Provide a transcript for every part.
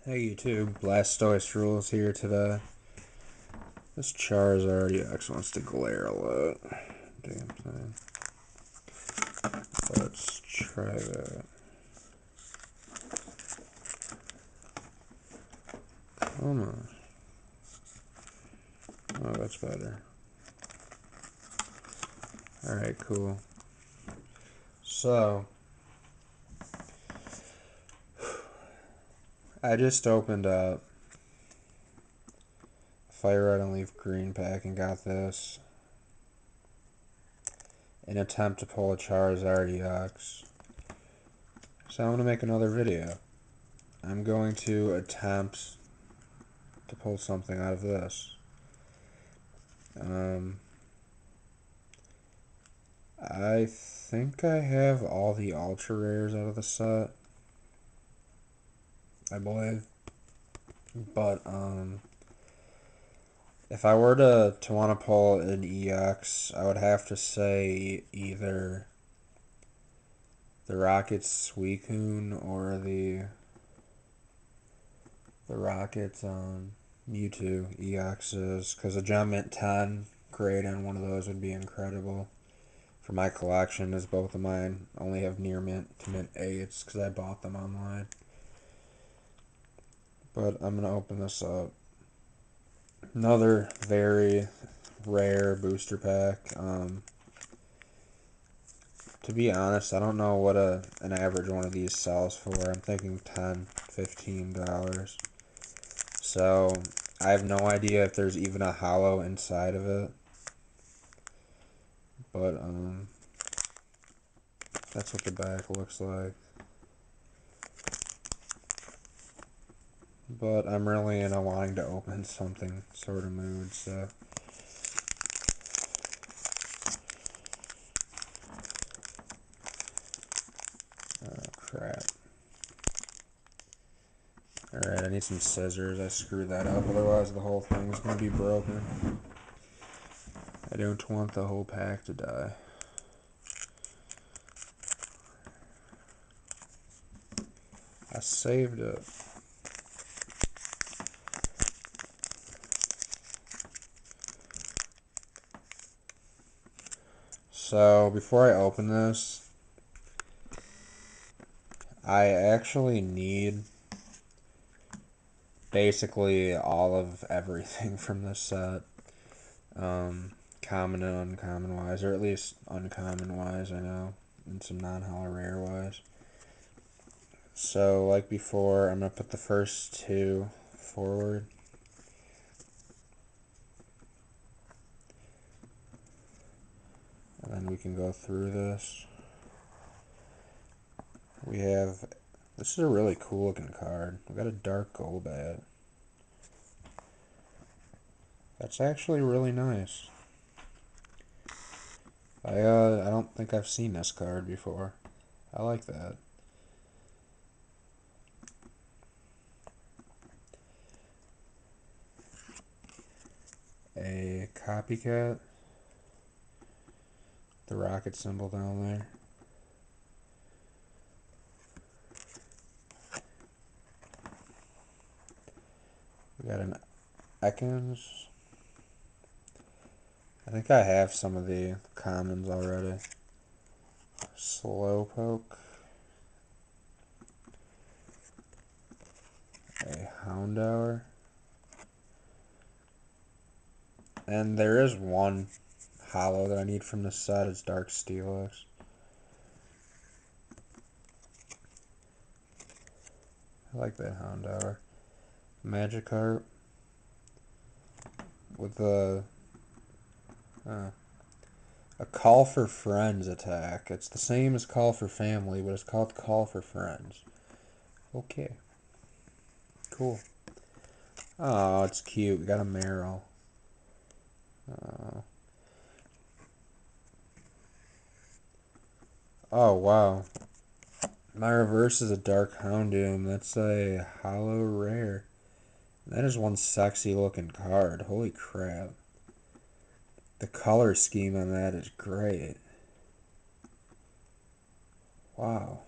Hey YouTube, Blastoise Rules here today. This Charizard EX wants to glare a lot. Damn thing. Let's try that. Come on. Oh, that's better. Alright, cool. So, I just opened up Fire Red and Leaf Green pack and got this in attempt to pull a Charizard EX. So I'm going to make another video. I'm going to attempt to pull something out of this. I think I have all the ultra rares out of the set, I believe. But if I were to want to pull an EX, I would have to say either the Rockets Suicune or the Rockets Mewtwo EXs, because a Gem Mint 10 grade on one of those would be incredible for my collection, as both of mine only have near mint to mint 8s because I bought them online. But I'm going to open this up. Another very rare booster pack. To be honest, I don't know what an average one of these sells for. I'm thinking $10, $15. So I have no idea if there's even a holo inside of it. But that's what the back looks like. But I'm really in a wanting to open something sort of mood, so. Oh, crap. Alright, I need some scissors. I screwed that up, otherwise the whole thing's gonna be broken. I don't want the whole pack to die. I saved it. So, before I open this, I actually need basically all of everything from this set. Common and uncommon wise, or at least uncommon wise, I know, and some non-holo rare wise. So, like before, I'm going to put the first two forward. And then we can go through this. We have, this is a really cool looking card. We got a Dark Golbat. That's actually really nice. I don't think I've seen this card before. I like that. A Copycat. The rocket symbol down there. We got an Ekans. I think I have some of the commons already. Slowpoke. A Houndour. And there is one holo that I need from this set. It's Dark Steelix. I like that Houndour. Magikarp. With a Call for Friends attack. It's the same as Call for Family, but it's called Call for Friends. Okay. Cool. Oh, it's cute. We got a Meryl. Oh, wow. My reverse is a Dark Houndoom. That's a holo rare. That is one sexy looking card. Holy crap. The color scheme on that is great. Wow.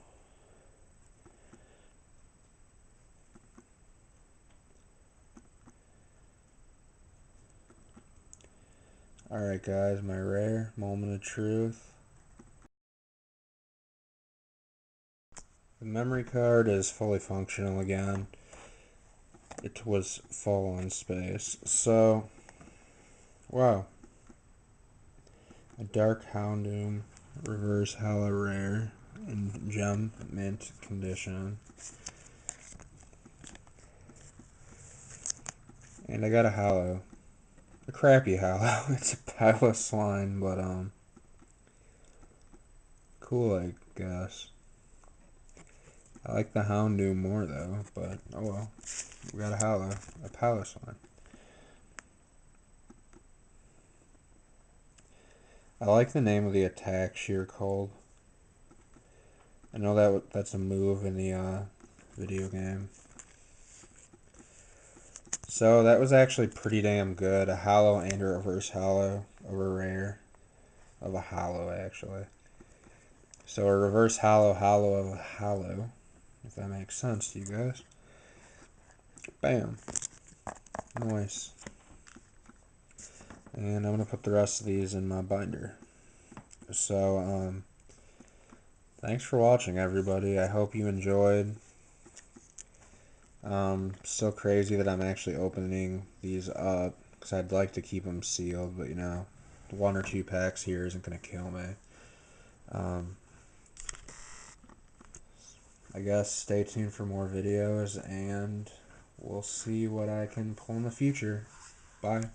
Alright guys, my rare moment of truth. The memory card is fully functional again. It was full on space. So, wow. A Dark Houndoom reverse holo rare in gem mint condition. And I got a holo. A crappy holo. It's a Piloswine, but cool I guess. I like the Houndoom more though, but oh well. We got a holo. A Piloswine. I like the name of the attack, Sheer Cold. I know that's a move in the video game. So that was actually pretty damn good. A holo and a reverse holo of a rare. Of a holo, actually. So a reverse holo of a holo. If that makes sense to you guys. Bam. Nice. And I'm going to put the rest of these in my binder. So, thanks for watching, everybody. I hope you enjoyed. Still crazy that I'm actually opening these up, because I'd like to keep them sealed, but you know, 1 or 2 packs here isn't going to kill me. I guess stay tuned for more videos, and we'll see what I can pull in the future. Bye.